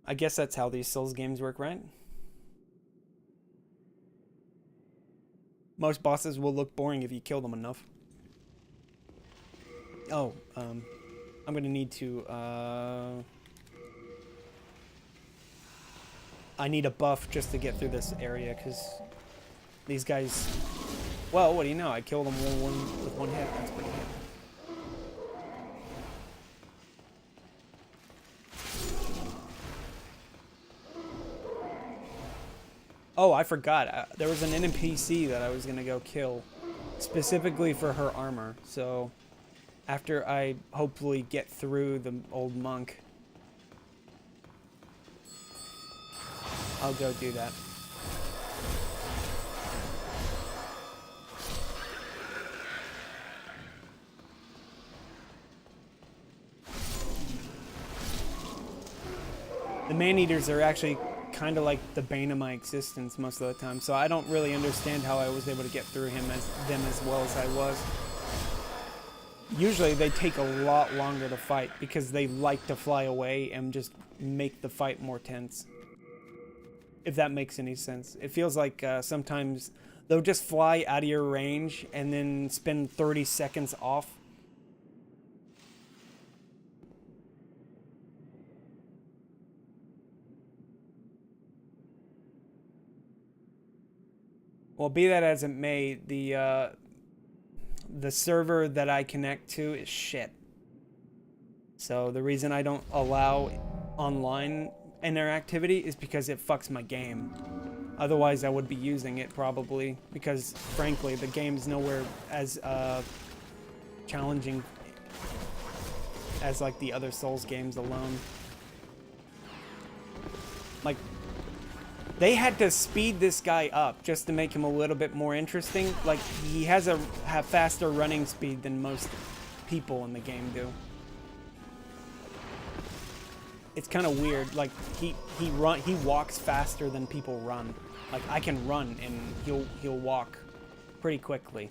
I guess that's how these Souls games work, right? Most bosses will look boring if you kill them enough. Oh, I'm gonna need to, I need a buff just to get through this area, because these guys... Well, what do you know? I killed them with one hit. That's pretty good. Oh, I forgot. There was an NPC that I was going to go kill specifically for her armor. So after I hopefully get through the old monk, I'll go do that. The man-eaters are actually kind of like the bane of my existence most of the time, so I don't really understand how I was able to get through them as well as I was. Usually they take a lot longer to fight because they like to fly away and just make the fight more tense. If that makes any sense. It feels like sometimes they'll just fly out of your range and then spend 30 seconds off. Well, be that as it may, the server that I connect to is shit. So the reason I don't allow online interactivity is because it fucks my game. Otherwise, I would be using it probably, because frankly, the game's nowhere as challenging as like the other Souls games alone. Like, they had to speed this guy up just to make him a little bit more interesting. Like, he has a faster running speed than most people in the game do. It's kind of weird. Like, he walks faster than people run. Like, I can run and he'll walk pretty quickly.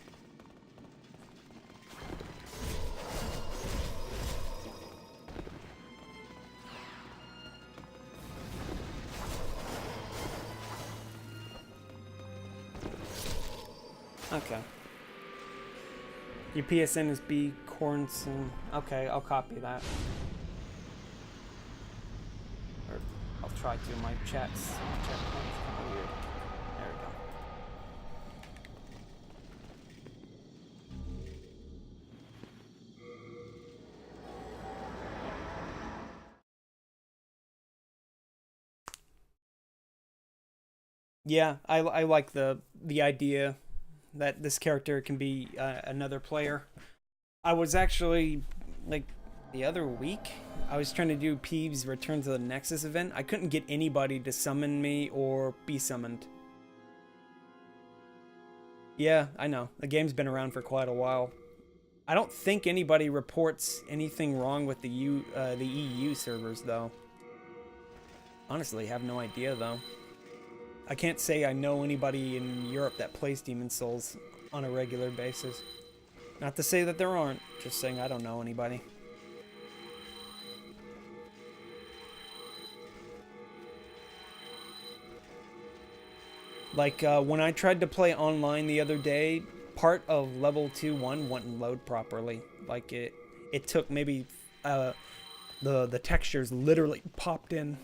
Okay. Your PSN is B. Cornson. Okay, I'll copy that. Or I'll try to. My chat's kind of weird. There we go. Yeah, I like the idea that this character can be another player. I was actually, like, the other week, I was trying to do Peeves Return to the Nexus event. I couldn't get anybody to summon me or be summoned. Yeah, I know. The game's been around for quite a while. I don't think anybody reports anything wrong with the EU servers, though. Honestly, have no idea, though. I can't say I know anybody in Europe that plays Demon Souls on a regular basis. Not to say that there aren't, just saying I don't know anybody. Like, when I tried to play online the other day, part of level 2-1 wouldn't load properly. Like, it took maybe, the textures literally popped in.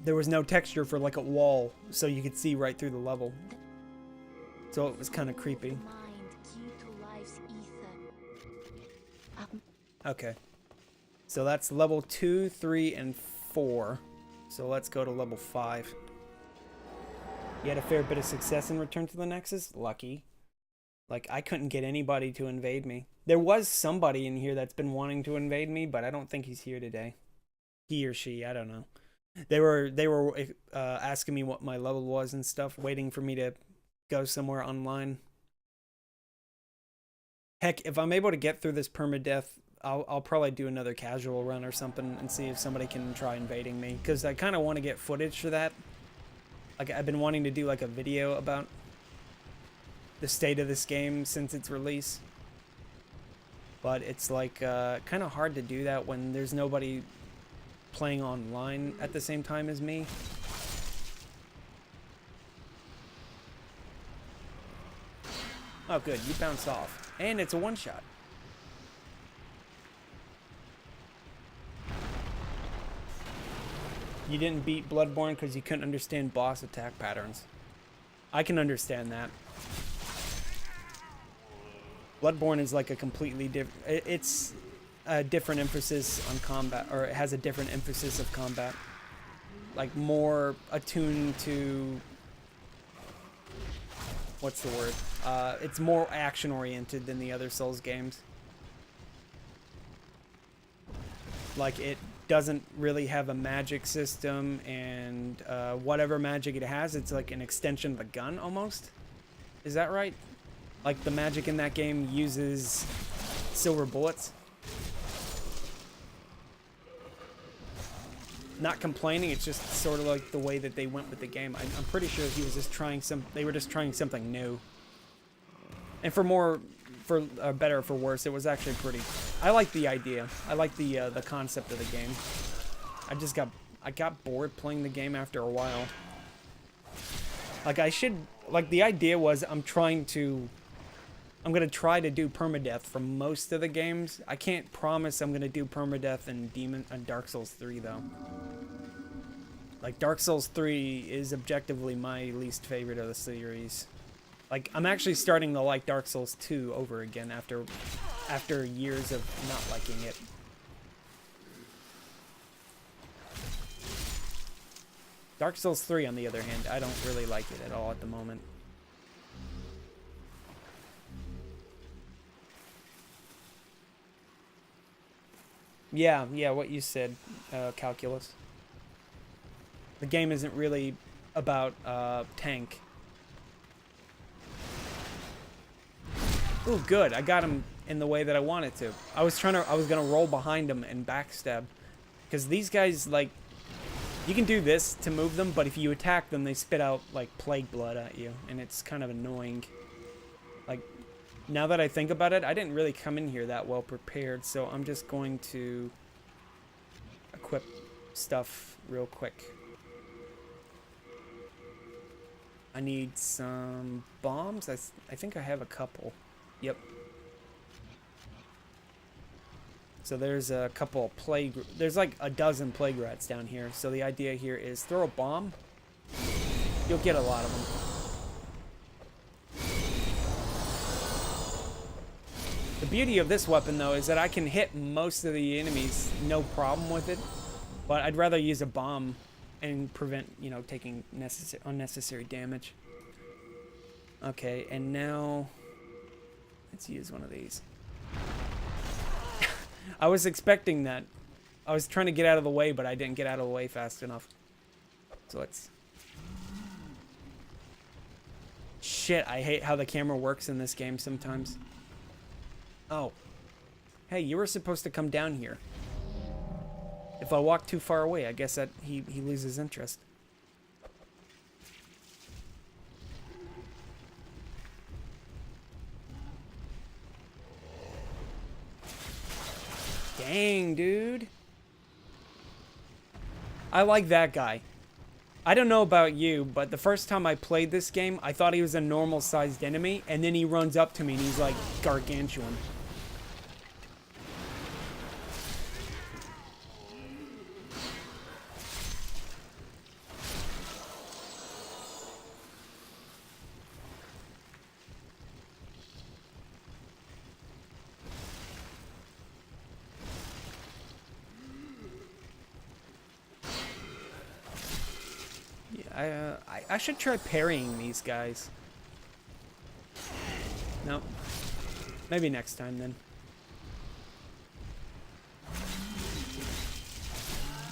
There was no texture for like a wall, so you could see right through the level. So it was kind of creepy. Okay. So that's level 2, 3, and 4. So let's go to level 5. You had a fair bit of success in Return to the Nexus? Lucky. Like, I couldn't get anybody to invade me. There was somebody in here that's been wanting to invade me, but I don't think he's here today. He or she, I don't know. They were asking me what my level was and stuff, waiting for me to go somewhere online. Heck, if I'm able to get through this permadeath, I'll probably do another casual run or something and see if somebody can try invading me, because I kind of want to get footage for that. Like, I've been wanting to do like a video about the state of this game since its release, but it's like kind of hard to do that when there's nobody playing online at the same time as me. Oh, good. You bounced off. And it's a one-shot. You didn't beat Bloodborne because you couldn't understand boss attack patterns. I can understand that. Bloodborne is like a completely different... It's a different emphasis on combat, or it has a different emphasis of combat. Like, more attuned to... What's the word? It's more action-oriented than the other Souls games. Like, it doesn't really have a magic system, and whatever magic it has, it's like an extension of a gun, almost. Is that right? Like, the magic in that game uses silver bullets. Not complaining, it's just sort of like the way that they went with the game. I'm pretty sure he was just trying they were just trying something new. And for better or for worse, it was actually pretty... I like the idea. I like the concept of the game. I got bored playing the game after a while. Like, the idea was I'm gonna try to do permadeath for most of the games. I can't promise I'm gonna do permadeath in Dark Souls 3 though. Like, Dark Souls 3 is objectively my least favorite of the series. Like, I'm actually starting to like Dark Souls 2 over again after years of not liking it. Dark Souls 3, on the other hand, I don't really like it at all at the moment. Yeah, what you said, Calculus. The game isn't really about tank. Ooh, good. I got him in the way that I wanted to. I was gonna roll behind him and backstab, because these guys, like, you can do this to move them, but if you attack them, they spit out like plague blood at you, and it's kind of annoying. Like, now that I think about it, I didn't really come in here that well prepared, so I'm just going to equip stuff real quick. I need some bombs. I think I have a couple. Yep. So there's a couple of there's like a dozen plague rats down here. So the idea here is throw a bomb. You'll get a lot of them. The beauty of this weapon, though, is that I can hit most of the enemies, no problem with it. But I'd rather use a bomb and prevent, you know, taking unnecessary damage. Okay, and now let's use one of these. I was expecting that. I was trying to get out of the way, but I didn't get out of the way fast enough. So let's... Shit, I hate how the camera works in this game sometimes. Oh. Hey, you were supposed to come down here. If I walk too far away, I guess that he loses interest. Dang, dude. I like that guy. I don't know about you, but the first time I played this game, I thought he was a normal-sized enemy, and then he runs up to me and he's like gargantuan. I should try parrying these guys. Nope. Maybe next time then.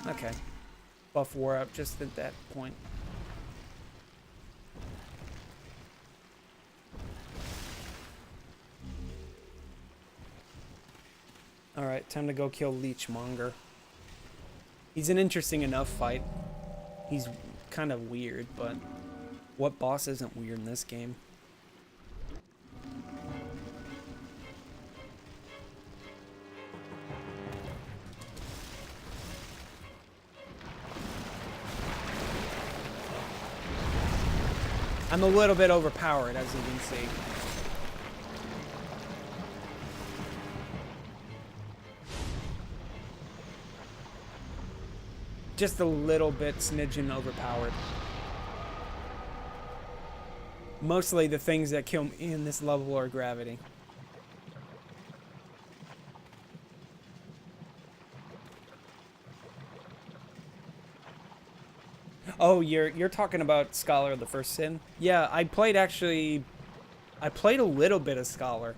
Okay. Buff wore up just at that point. Alright, time to go kill Leechmonger. He's an interesting enough fight. He's kind of weird, but what boss isn't weird in this game? I'm a little bit overpowered, as you can see. Just a little bit smidgen overpowered. Mostly the things that kill me in this level are gravity. Oh, you're talking about Scholar of the First Sin? Yeah, I played a little bit of Scholar.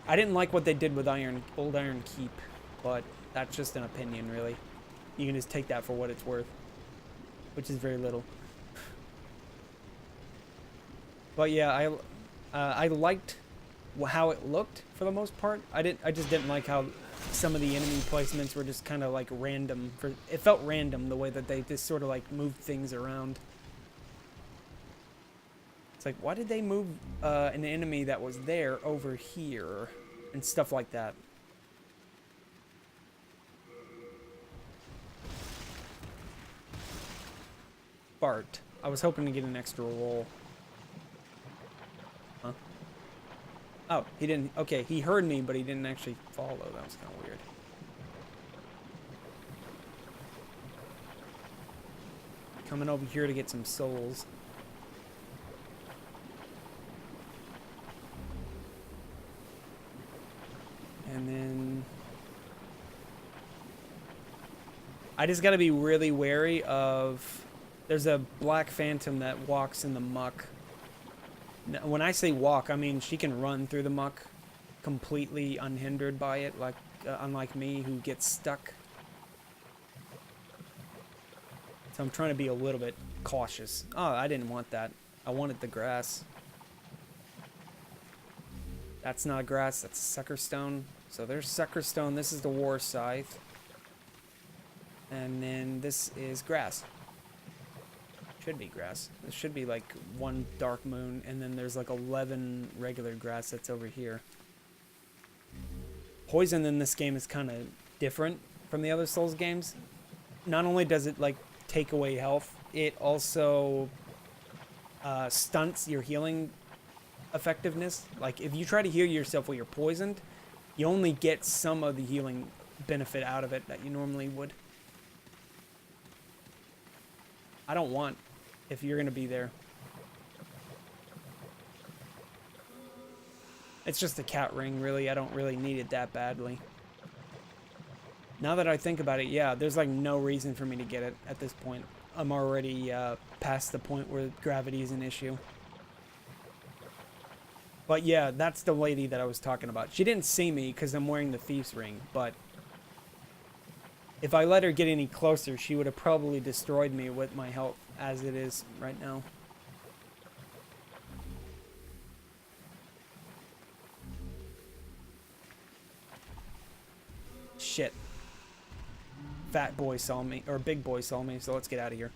I didn't like what they did with Old Iron Keep, but that's just an opinion, really. You can just take that for what it's worth, which is very little. But yeah, I liked how it looked for the most part. I just didn't like how some of the enemy placements were just kind of like random. It felt random the way that they just sort of like moved things around. It's like, why did they move an enemy that was there over here and stuff like that? Bart. I was hoping to get an extra roll. Huh? Oh, he didn't. Okay, he heard me, but he didn't actually follow. That was kind of weird. Coming over here to get some souls. And then I just gotta be really wary of... There's a black phantom that walks in the muck. When I say walk, I mean she can run through the muck completely unhindered by it, like unlike me, who gets stuck. So I'm trying to be a little bit cautious. Oh, I didn't want that. I wanted the grass. That's not grass, that's sucker stone. So there's sucker stone. This is the war scythe. And then this is grass. Should be grass. This should be like one dark moon, and then there's like 11 regular grass that's over here. Poison in this game is kind of different from the other Souls games. Not only does it like take away health, it also stunts your healing effectiveness. Like if you try to heal yourself while you're poisoned, you only get some of the healing benefit out of it that you normally would. I don't want, if you're gonna be there. It's just a cat ring, really. I don't really need it that badly. Now that I think about it, yeah, there's like no reason for me to get it at this point. I'm already past the point where gravity is an issue. But yeah, that's the lady that I was talking about. She didn't see me because I'm wearing the Thief's Ring, but if I let her get any closer, she would have probably destroyed me with my health as it is right now. Shit. Fat boy saw me, or big boy saw me, so let's get out of here.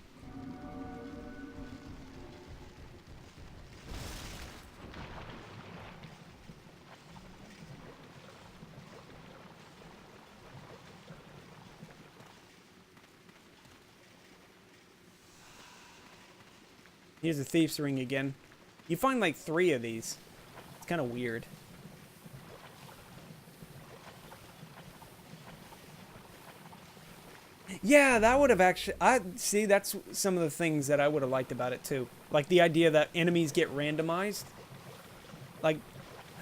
Here's a Thief's Ring again. You find like 3 of these. It's kind of weird. Yeah, that would have actually... see, that's some of the things that I would have liked about it too. Like the idea that enemies get randomized. Like,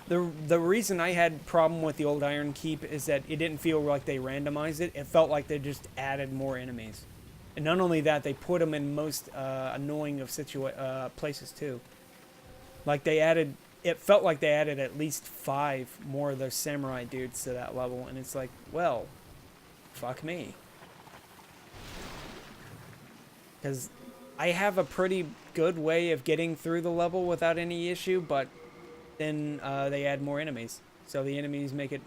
the reason I had problem with the Old Iron Keep is that it didn't feel like they randomized it. It felt like they just added more enemies. And not only that, they put them in most annoying of places too. Like they added, it felt like they added at least 5 more of those samurai dudes to that level, and it's like, well, fuck me. Because I have a pretty good way of getting through the level without any issue, but then they add more enemies. So the enemies make it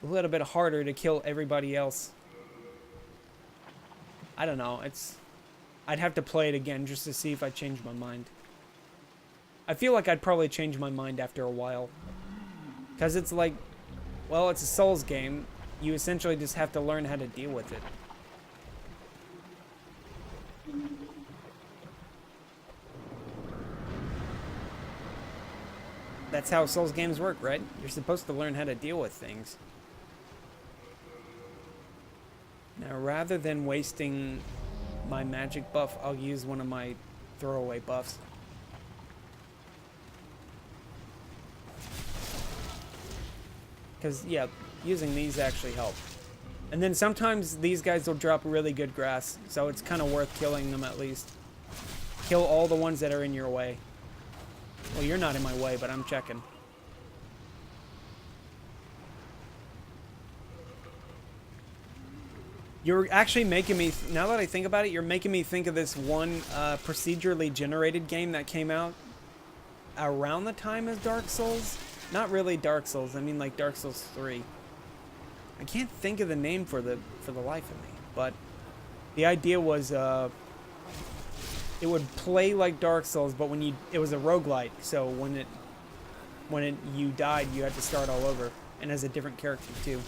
a little bit harder to kill everybody else. I don't know, I'd have to play it again just to see if I change my mind. I feel like I'd probably change my mind after a while. Because it's like, well, it's a Souls game. You essentially just have to learn how to deal with it. That's how Souls games work, right? You're supposed to learn how to deal with things. Now, rather than wasting my magic buff, I'll use one of my throwaway buffs. Because, yeah, using these actually help. And then sometimes these guys will drop really good grass, so it's kind of worth killing them at least. Kill all the ones that are in your way. Well, you're not in my way, but I'm checking. You're actually making me, now that I think about it, you're making me think of this one procedurally generated game that came out around the time as Dark Souls. Not really Dark Souls, I mean like Dark Souls 3. I can't think of the name for the life of me, but the idea was it would play like Dark Souls, but when it was a roguelite, so when you died, you had to start all over, and as a different character too.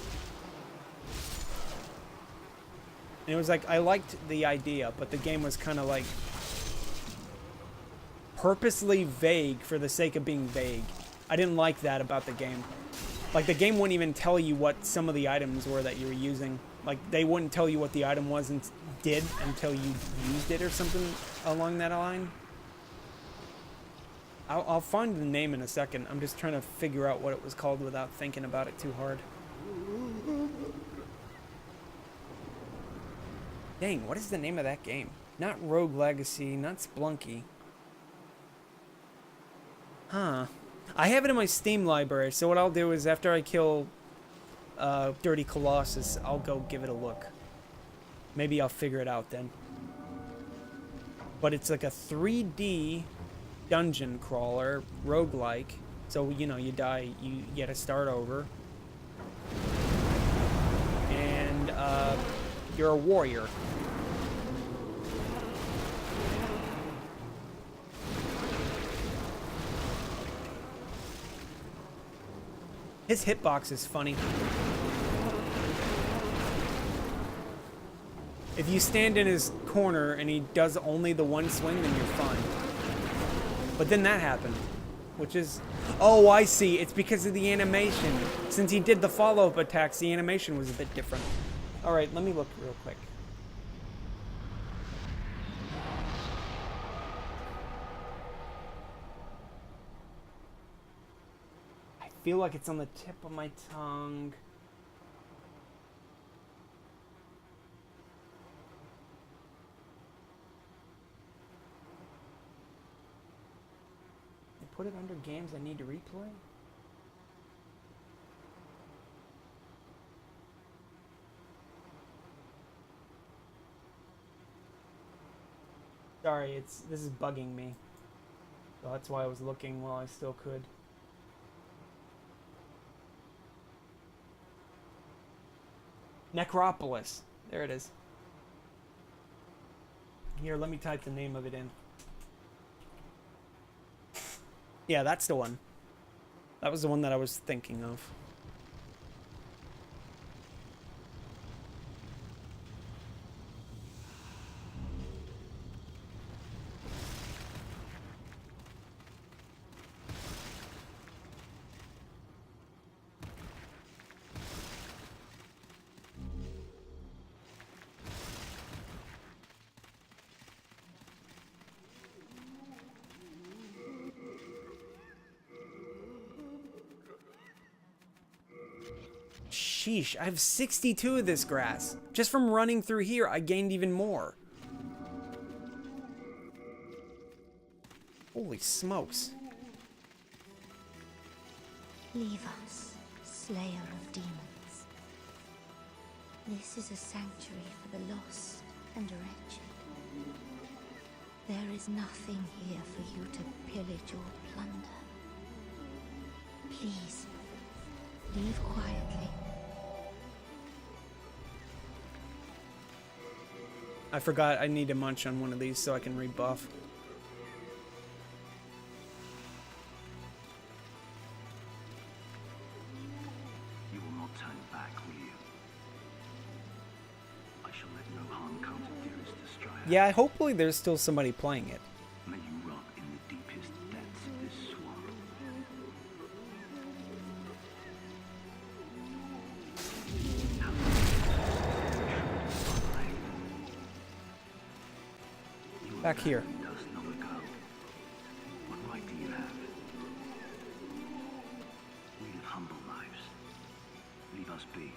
And it was like, I liked the idea, but the game was kind of like purposely vague for the sake of being vague. I didn't like that about the game. Like, the game wouldn't even tell you what some of the items were that you were using. Like, they wouldn't tell you what the item was and did until you used it or something along that line. I'll find the name in a second. I'm just trying to figure out what it was called without thinking about it too hard. Dang, what is the name of that game? Not Rogue Legacy, not Splunky. Huh. I have it in my Steam library, so what I'll do is after I kill Dirty Colossus, I'll go give it a look. Maybe I'll figure it out then. But it's like a 3D dungeon crawler, roguelike. So, you know, you die, you get to start over. And you're a warrior. His hitbox is funny. If you stand in his corner and he does only the one swing, then you're fine. But then that happened, which is... Oh, I see. It's because of the animation. Since he did the follow-up attacks, the animation was a bit different. All right, let me look real quick. I feel like it's on the tip of my tongue. I put it under games I need to replay? Sorry, this is bugging me. So that's why I was looking while I still could. Necropolis. There it is. Here, let me type the name of it in. Yeah, that's the one. That was the one that I was thinking of. Sheesh, I have 62 of this grass. Just from running through here, I gained even more. Holy smokes. Leave us, slayer of demons. This is a sanctuary for the lost and wretched. There is nothing here for you to pillage or plunder. Please, leave quietly. I forgot I need to munch on one of these so I can rebuff. You will not turn back, will you? I shall let no harm come to dearest Destroyer. Yeah, hopefully there's still somebody playing it. May you rot in the deepest depths of this swamp. Back here. Does long ago. What right do you have? We live humble lives. Leave us be.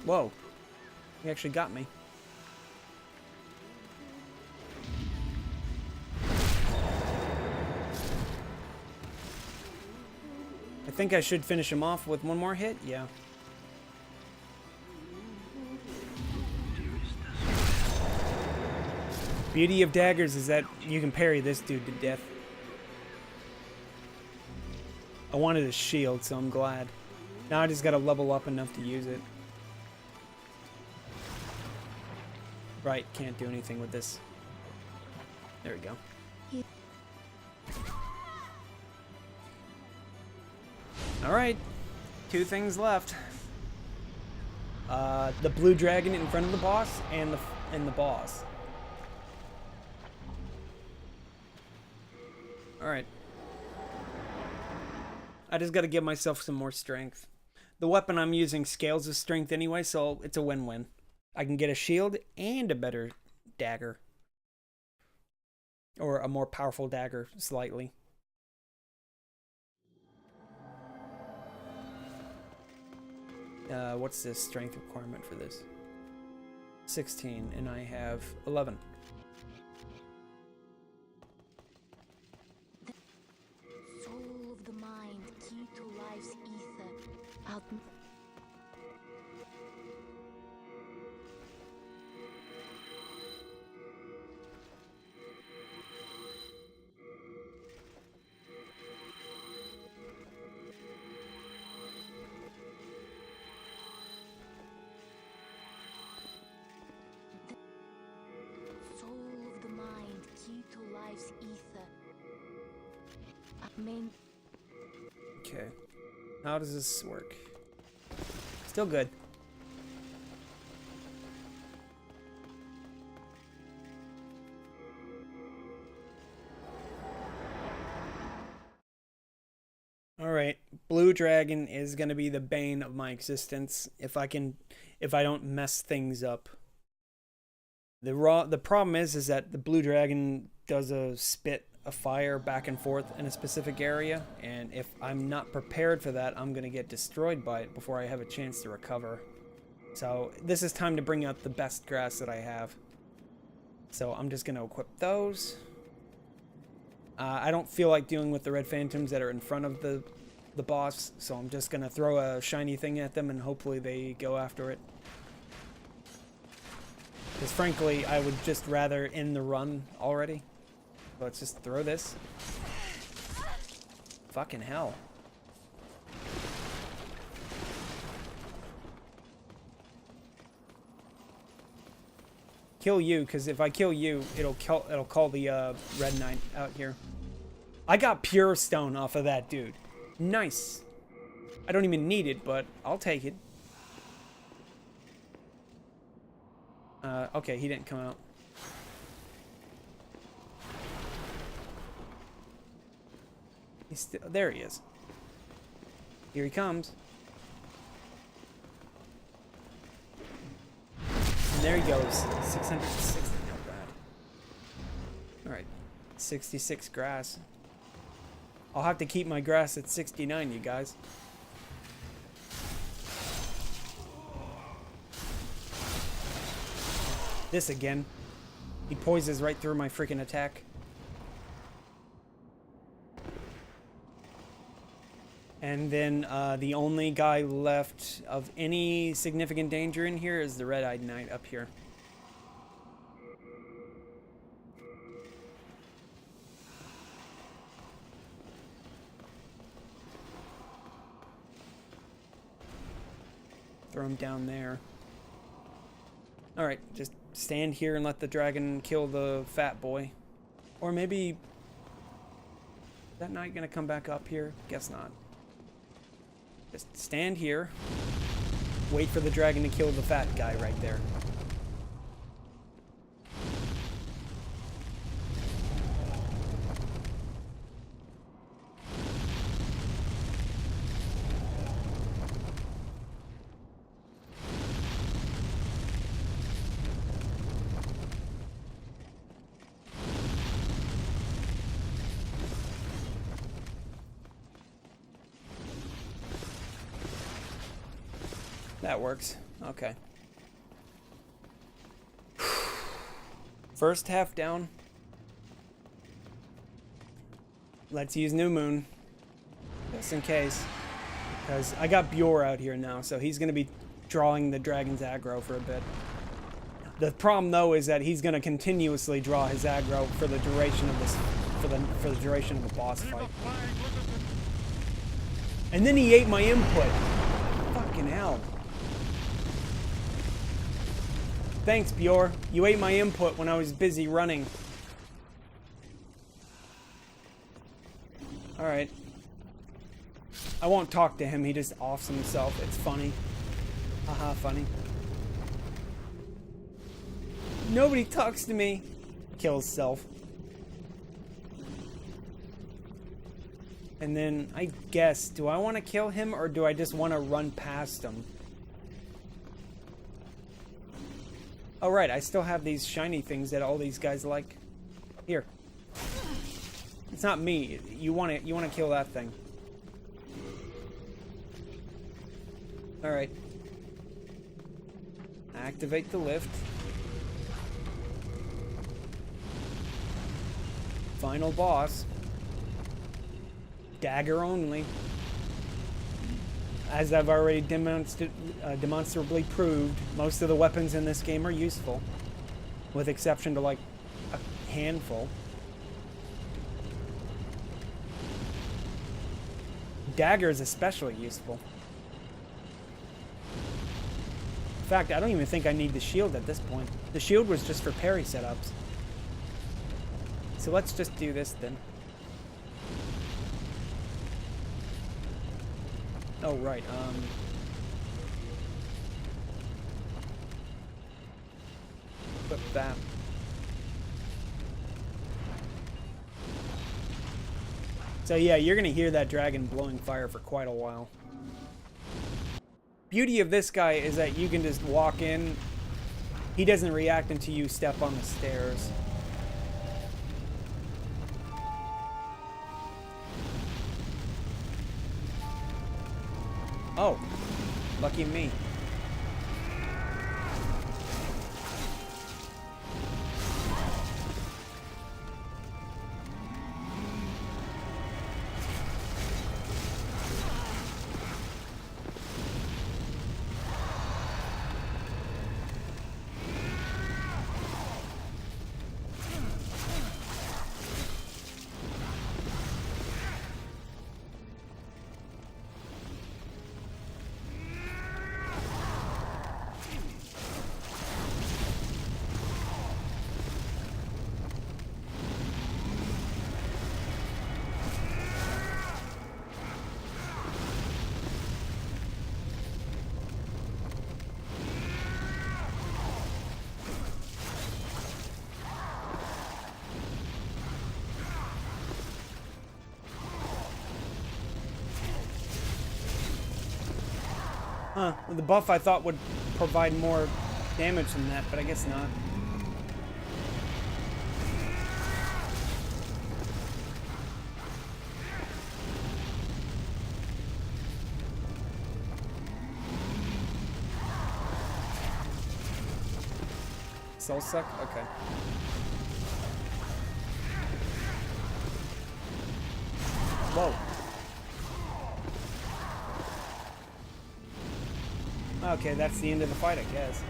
Whoa. He actually got me. I think I should finish him off with one more hit. Yeah. Beauty of daggers is that you can parry this dude to death. I wanted a shield, so I'm glad. Now I just gotta level up enough to use it. Right, can't do anything with this. There we go. Alright, 2 things left. The blue dragon in front of the boss and the boss. Alright. I just gotta give myself some more strength. The weapon I'm using scales of strength anyway, so it's a win-win. I can get a shield and a better dagger. Or a more powerful dagger, slightly. What's the strength requirement for this? 16, and I have 11. Soul of the mind, key to life's ether. Out. Soul of the mind, key to life's ether. Main. Okay. How does this work? Still good. Alright, blue dragon is gonna be the bane of my existence if I don't mess things up. The problem is that the blue dragon does a spit of fire back and forth in a specific area, and if I'm not prepared for that, I'm gonna get destroyed by it before I have a chance to recover. So this is time to bring out the best grass that I have. So I'm just gonna equip those. I don't feel like dealing with the red phantoms that are in front of the boss, so I'm just gonna throw a shiny thing at them and hopefully they go after it. Because frankly, I would just rather end the run already. Let's just throw this. Fucking hell. Kill you, because if I kill you, it'll call the Red Knight out here. I got pure stone off of that dude. Nice. I don't even need it, but I'll take it. Okay, he didn't come out. He's still, there he is. Here he comes. And there he goes. 660, not bad. Alright. 66 grass. I'll have to keep my grass at 69, you guys. This again. He poisons right through my freaking attack. And then the only guy left of any significant danger in here is the Red-Eyed Knight up here. Throw him down there. Alright, just stand here and let the dragon kill the fat boy. Or maybe... Is that knight gonna come back up here? Guess not. Just stand here. Wait for the dragon to kill the fat guy right there. That works. Okay. First half down. Let's use New Moon. Just in case. Because I got Bjor out here now, so he's going to be drawing the dragon's aggro for a bit. The problem, though, is that he's going to continuously draw his aggro for the duration of this, for the duration of the boss fight. And then he ate my input. Fucking hell. Thanks, Bjor. You ate my input when I was busy running. Alright. I won't talk to him, he just offs himself. It's funny. Haha, funny. Nobody talks to me. Kills self. And then, I guess, do I want to kill him or do I just want to run past him? Oh right, I still have these shiny things that all these guys like. Here. It's not me. You want to kill that thing. Alright. Activate the lift. Final boss. Dagger only. As I've already demonstrably proved, most of the weapons in this game are useful. With exception to like a handful. Dagger is especially useful. In fact, I don't even think I need the shield at this point. The shield was just for parry setups. So let's just do this then. Oh, right, equip that. So yeah, you're gonna hear that dragon blowing fire for quite a while. Beauty of this guy is that you can just walk in. He doesn't react until you step on the stairs. Oh, lucky me. Huh, well, the buff I thought would provide more damage than that, but I guess not. Soul suck? Okay. Whoa. Okay, that's the end of the fight, I guess.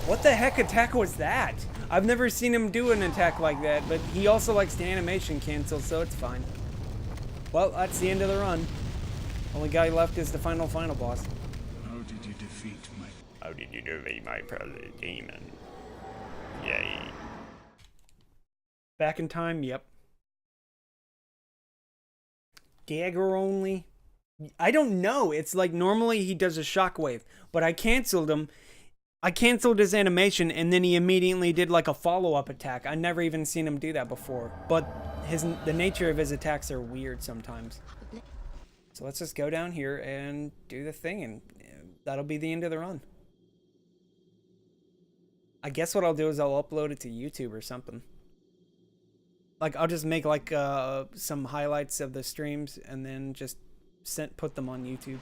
What the heck attack was that? I've never seen him do an attack like that, but he also likes the animation cancel, so it's fine. Well, that's the end of the run. Only guy left is the final boss. How did you defeat my brother demon? Yay. Back in time, yep. Dagger only? I don't know. It's like normally he does a shockwave, but I canceled him. I canceled his animation and then he immediately did like a follow-up attack. I never even seen him do that before. But the nature of his attacks are weird sometimes. So let's just go down here and do the thing and that'll be the end of the run. I guess what I'll do is I'll upload it to YouTube or something. Like I'll just make like some highlights of the streams and then just put them on YouTube.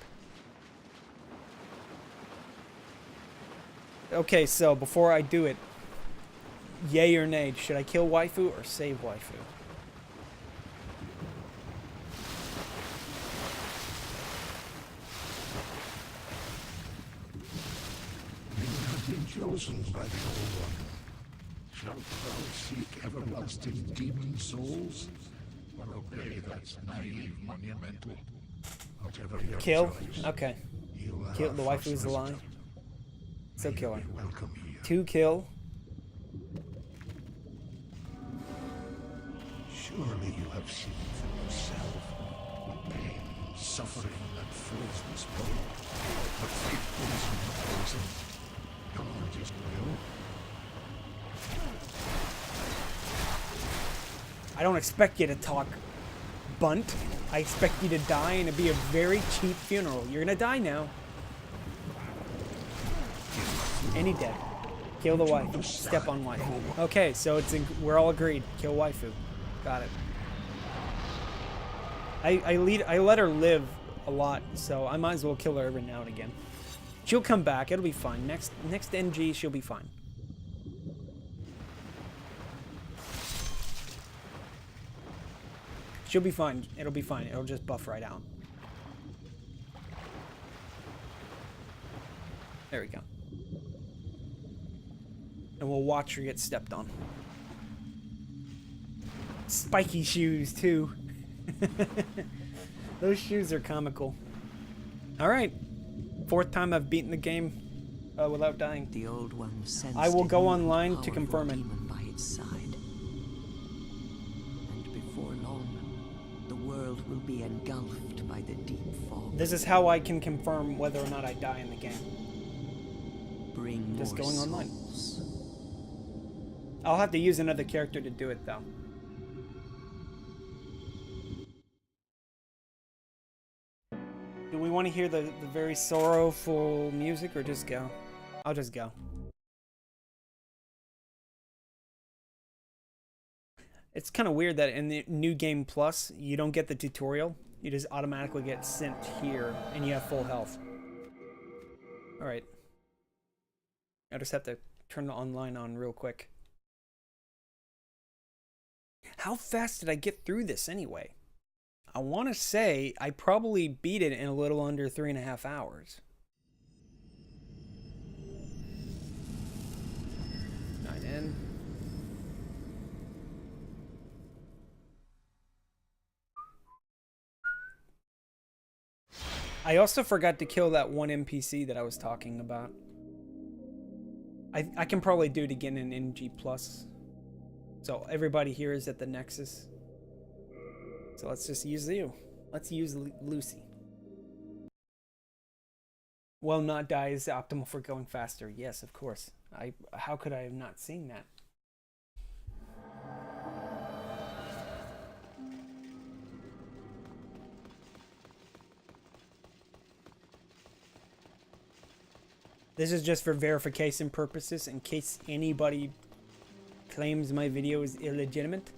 Okay, so before I do it, yay or nay, should I kill waifu or save waifu? You have been chosen by the Old One. Shalt thou seek everlasting demon souls? Or obey that naive monumental? Whatever your Kill? choice, Okay. you are Kill the our waifu's first alive. visitor. So kill her. Be welcome here. 2 kill. Surely you have seen for yourself the pain, suffering that fills this world. But faithfulness in poison. God is will. I don't expect you to talk, bunt. I expect you to die and it'd be a very cheap funeral. You're gonna die now. And he dead. Kill the waifu. Step on waifu. Okay, so we're all agreed. Kill waifu. Got it. I let her live a lot, so I might as well kill her every now and again. She'll come back. It'll be fine. Next NG, she'll be fine. She'll be fine. It'll be fine. It'll just buff right out. There we go. And we'll watch her get stepped on. Spiky shoes, too. Those shoes are comical. Alright. 4th time I've beaten the game without dying. The Old One sensed I will a go new online to powerful confirm it. demon by its side. And before long, the world will be engulfed by the deep fog. This is how I can confirm whether or not I die in the game. Bring Just more going online. souls. I'll have to use another character to do it, though. Do we want to hear the very sorrowful music or just go? I'll just go. It's kind of weird that in the New Game Plus, you don't get the tutorial. You just automatically get sent here and you have full health. Alright. I just have to turn the online on real quick. How fast did I get through this anyway? I want to say I probably beat it in a little under 3.5 hours. 9 in. I also forgot to kill that one NPC that I was talking about. I can probably do it again in NG+. So everybody here is at the Nexus. So let's just use you. Let's use Lucy. Will not die is optimal for going faster. Yes, of course. How could I have not seen that? This is just for verification purposes in case anybody claims my video is illegitimate.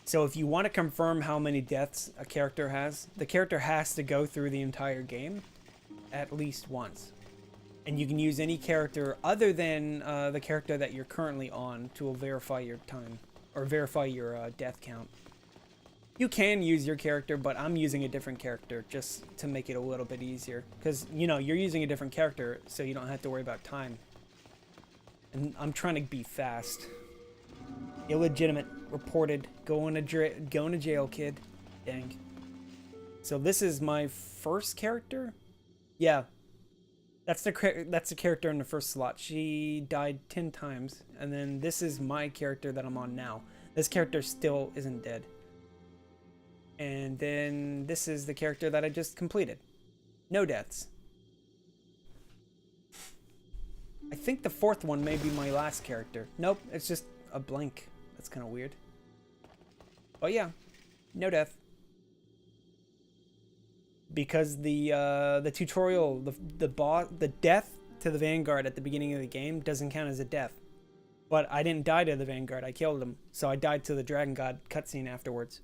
So if you want to confirm how many deaths a character has, the character has to go through the entire game at least once. And you can use any character other than the character that you're currently on to verify your time or verify your death count. You can use your character, but I'm using a different character just to make it a little bit easier. Because, you know, you're using a different character, so you don't have to worry about time. And I'm trying to be fast. Illegitimate. Reported. Going to jail, kid. Dang. So this is my first character? Yeah. That's the character in the first slot. She died 10 times. And then this is my character that I'm on now. This character still isn't dead. And then this is the character that I just completed. No deaths. I think the 4th one may be my last character. Nope, it's just a blank. That's kind of weird. Oh yeah, no death. Because the tutorial, the death to the Vanguard at the beginning of the game doesn't count as a death. But I didn't die to the Vanguard, I killed him. So I died to the Dragon God cutscene afterwards.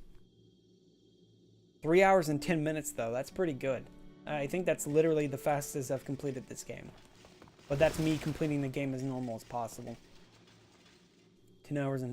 3 hours and 10 minutes though, that's pretty good. I think that's literally the fastest I've completed this game. But that's me completing the game as normal as possible. 10 hours and